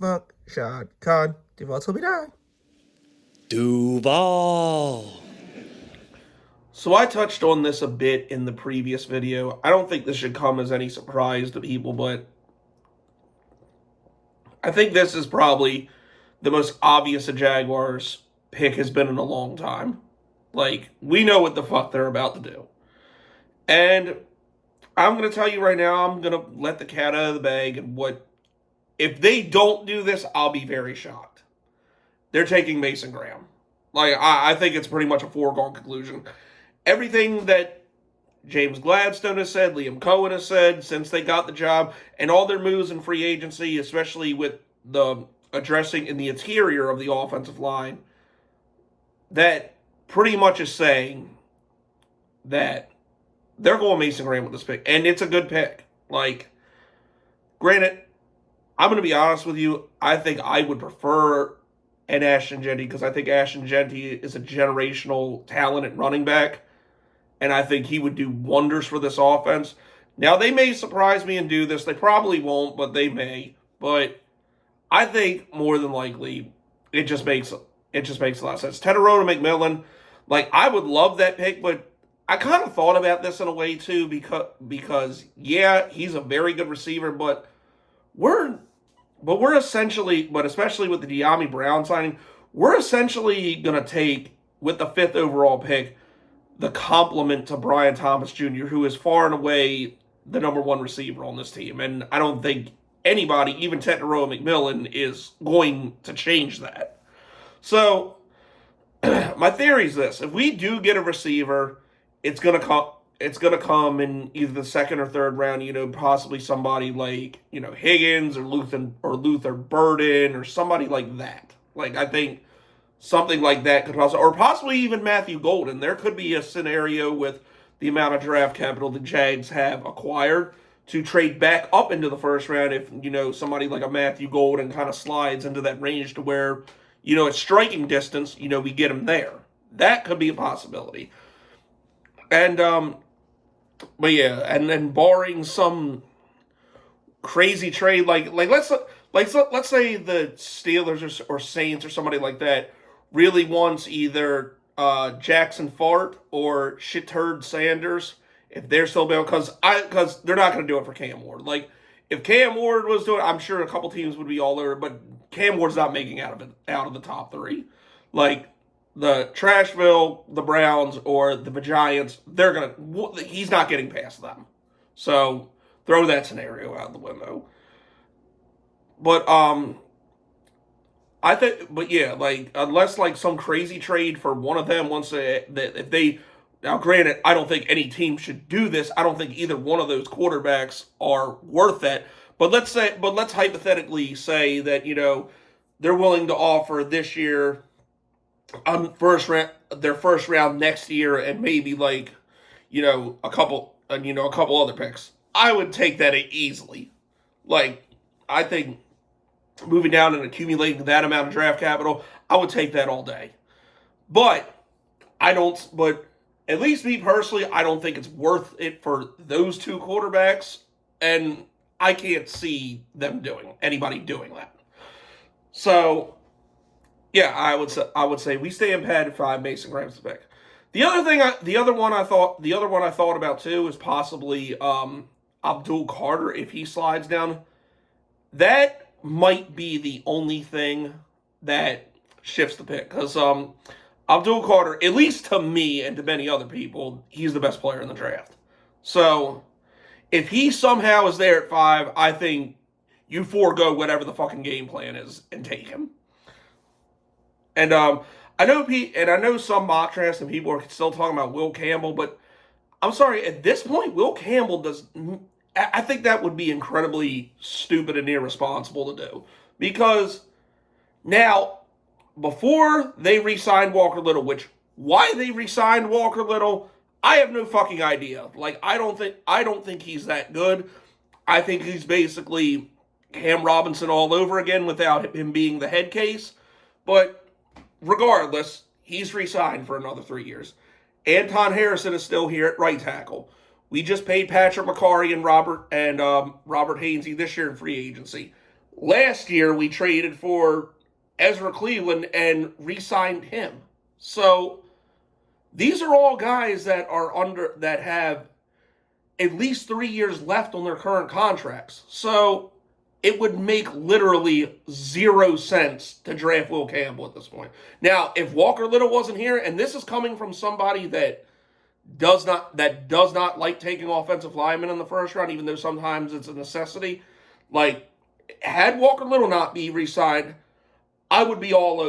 Fuck Sean Con. Duval told me die. Duval. So I touched on this a bit in the previous video. I don't think this should come as any surprise to people, but I think this is probably the most obvious a Jaguars pick has been in a long time. Like, we know what the fuck they're about to do. And I'm going to tell you right now, I'm going to let the cat out of the bag. And if they don't do this, I'll be very shocked. They're taking Mason Graham. Like, I think it's pretty much a foregone conclusion. Everything that James Gladstone has said, Liam Cohen has said since they got the job, and all their moves in free agency, especially with the addressing in the interior of the offensive line, that pretty much is saying that they're going Mason Graham with this pick. And it's a good pick. Like, granted, I'm going to be honest with you, I think I would prefer an Ashton Jeanty because I think Ashton Jeanty is a generational talent at running back. And I think he would do wonders for this offense. Now, they may surprise me and do this. They probably won't, but they may. But I think more than likely, it just makes a lot of sense. Teteroda McMillan, like, I would love that pick, but I kind of thought about this in a way too because yeah, he's a very good receiver, but especially with the De'Ami Brown signing, we're essentially gonna take with the 5th overall pick the complement to Brian Thomas Jr., who is far and away the number one receiver on this team. And I don't think anybody, even Teteroa McMillan, is going to change that. So, my theory is this. If we do get a receiver, it's going to come in either the 2nd or 3rd round, possibly somebody like, Higgins or Luther Burden or somebody like that. Like, I think something like that could possibly even Matthew Golden. There could be a scenario with the amount of draft capital the Jags have acquired to trade back up into the 1st round if, somebody like a Matthew Golden kind of slides into that range to where, at striking distance, we get him there. That could be a possibility. And, but yeah, and then barring some crazy trade, like let's say the Steelers or Saints or somebody like that really wants either Jackson Fart or Shitturd Sanders, if they're still available, because they're not going to do it for Cam Ward. Like, if Cam Ward was doing it, I'm sure a couple teams would be all over, but Cam Ward's not making out of the top 3. Like, the Trashville, the Browns, or the Giants, he's not getting past them. So, throw that scenario out the window. But, I think, but yeah, like, unless, like, some crazy trade for one of them now granted, I don't think any team should do this. I don't think either one of those quarterbacks are worth it. But let's hypothetically say that, they're willing to offer this year, their first round next year, and maybe like, a couple other picks. I would take that easily. Like, I think moving down and accumulating that amount of draft capital, I would take that all day. But at least me personally, I don't think it's worth it for those 2 quarterbacks, and I can't see anybody doing that. So, yeah, I would say we stay in pad at 5. Mason Graham's the pick. The other one I thought about too is possibly Abdul Carter if he slides down. That might be the only thing that shifts the pick because Abdul Carter, at least to me and to many other people, he's the best player in the draft. So if he somehow is there at 5, I think you forego whatever the fucking game plan is and take him. And I know some mock drafts and people are still talking about Will Campbell, but I'm sorry, at this point, Will Campbell I think that would be incredibly stupid and irresponsible to do. Because now, before they re-signed Walker Little, why they re-signed Walker Little, I have no fucking idea. Like, I don't think he's that good. I think he's basically Cam Robinson all over again without him being the head case. But regardless, he's re-signed for another 3 years. Anton Harrison is still here at right tackle. We just paid Patrick McCarry and Robert Hainsey this year in free agency. Last year, we traded for Ezra Cleveland and re-signed him. So these are all guys that have at least 3 years left on their current contracts. So it would make literally 0 sense to draft Will Campbell at this point. Now, if Walker Little wasn't here, and this is coming from somebody that does not like taking offensive linemen in the first round, even though sometimes it's a necessity. Like, had Walker Little not be re-signed, I would be all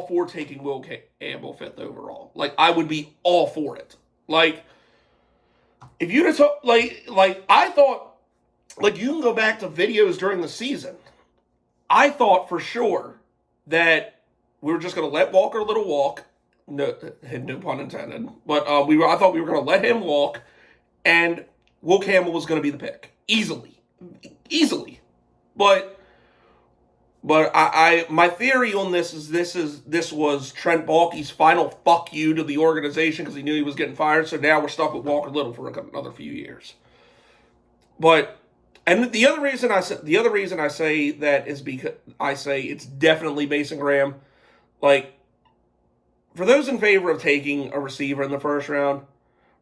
for taking Will Campbell 5th overall. Like, I would be all for it. Like, if you'd have I thought, like, you can go back to videos during the season. I thought for sure that we were just going to let Walker Little walk. No pun intended. But I thought we were going to let him walk, and Will Campbell was going to be the pick easily. But my theory on this was Trent Baalke's final fuck you to the organization because he knew he was getting fired. So now we're stuck with Walker Little for another few years. And the other reason I say that is because I say it's definitely Mason Graham. Like, for those in favor of taking a receiver in the first round,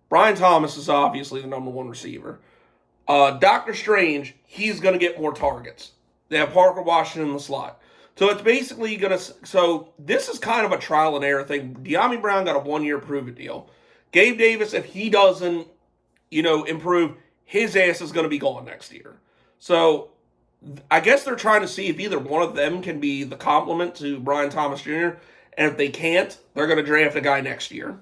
Brian Thomas is obviously the number one receiver. Dr. Strange, he's going to get more targets. They have Parker Washington in the slot. So it's basically going to... So this is kind of a trial and error thing. De'Ami Brown got a 1-year prove-it deal. Gabe Davis, if he doesn't, improve, his ass is going to be gone next year. So I guess they're trying to see if either one of them can be the complement to Brian Thomas Jr., and if they can't, they're going to draft a guy next year.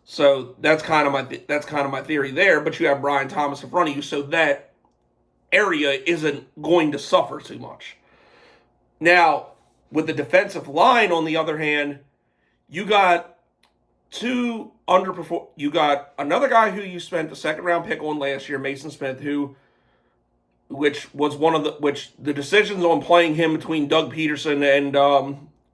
So that's kind of my theory there. But you have Brian Thomas in front of you, so that area isn't going to suffer too much. Now, with the defensive line, on the other hand, you got You got another guy who you spent the 2nd round pick on last year, Mason Smith, which the decisions on playing him between Doug Peterson and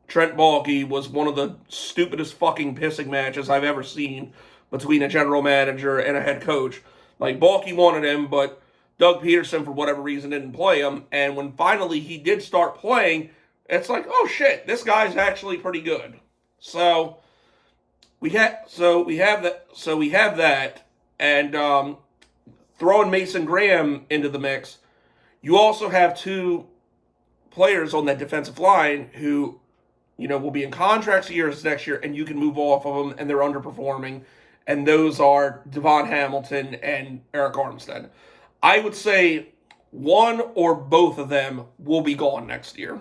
Trent Baalke was one of the stupidest fucking pissing matches I've ever seen between a general manager and a head coach. Like, Baalke wanted him, but Doug Peterson, for whatever reason, didn't play him. And when finally he did start playing, it's like, oh shit, this guy's actually pretty good. So we have that, and throwing Mason Graham into the mix, you also have 2 players on that defensive line who, will be in contracts years next year, and you can move off of them, and they're underperforming. And those are Devon Hamilton and Eric Armstead. I would say one or both of them will be gone next year,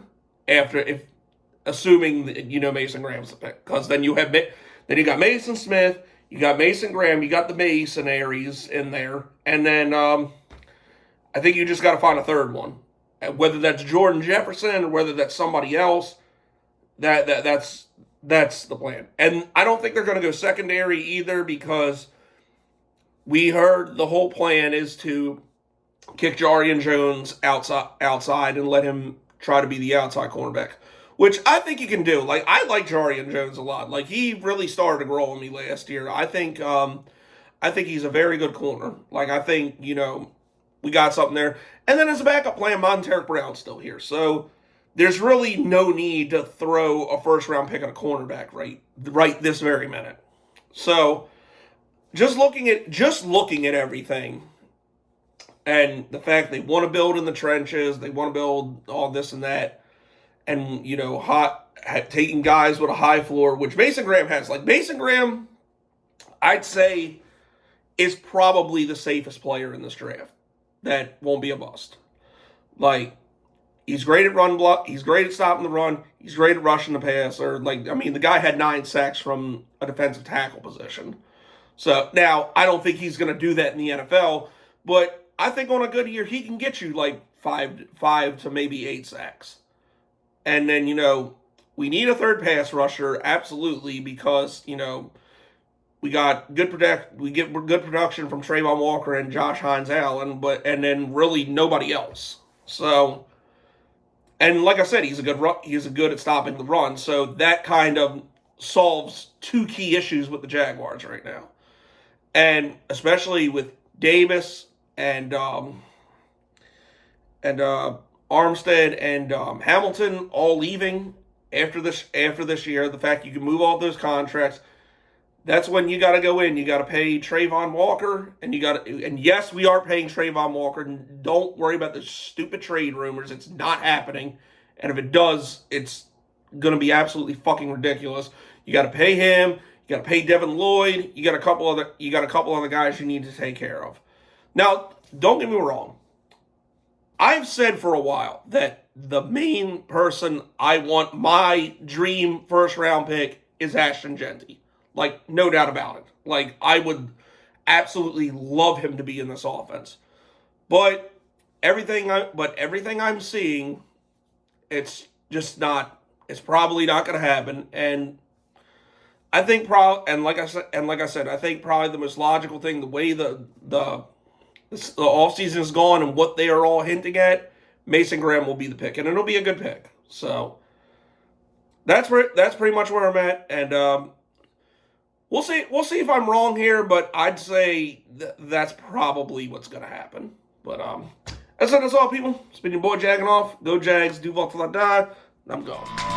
assuming that, Mason Graham's the pick, because then you got Mason Smith, you got Mason Graham, you got the Masonaries in there, and then I think you just got to find a third one, whether that's Jordan Jefferson or whether that's somebody else. That's the plan. And I don't think they're going to go secondary either, because we heard the whole plan is to kick Jarian Jones outside and let him try to be the outside cornerback, which I think he can do. Like, I like Jarian Jones a lot. Like, he really started to grow on me last year. I think he's a very good corner. Like, I think, we got something there. And then as a backup plan, Monteric Brown's still here. So there's really no need to throw a first-round pick at a cornerback right this very minute. So just looking at everything, and the fact they want to build in the trenches, they want to build all this and that, and taking guys with a high floor, which Mason Graham has. Like, Mason Graham, I'd say, is probably the safest player in this draft that won't be a bust. Like, he's great at run block. He's great at stopping the run. He's great at rushing the passer. The guy had 9 sacks from a defensive tackle position. So now I don't think he's going to do that in the NFL, but I think on a good year he can get you like 5 to maybe 8 sacks. And then, we need a third pass rusher, absolutely, because, we got good production from Trayvon Walker and Josh Hines-Allen, and then really nobody else. So, and like I said, he's good at stopping the run. So that kind of solves 2 key issues with the Jaguars right now. And especially with Davis and Armstead and Hamilton all leaving after this year, the fact you can move all those contracts, that's when you got to go in. You got to pay Trayvon Walker, and yes, we are paying Trayvon Walker. And don't worry about the stupid trade rumors. It's not happening, and if it does, it's gonna be absolutely fucking ridiculous. You got to pay him. You got to pay Devin Lloyd. You got a couple other guys you need to take care of. Now, don't get me wrong. I've said for a while that the main person I want, my dream first round pick, is Ashton Genty. Like, no doubt about it. Like, I would absolutely love him to be in this offense. But everything I'm seeing, it's just not. It's probably not going to happen. And I think like I said, I think probably the most logical thing, the way the offseason is gone and what they are all hinting at, Mason Graham will be the pick, and it'll be a good pick. So that's pretty much where I'm at, and we'll see if I'm wrong here, but I'd say that's probably what's going to happen. But that's all, people. It's been your boy Jagging Off. Go Jags, Duval till I die. I'm gone.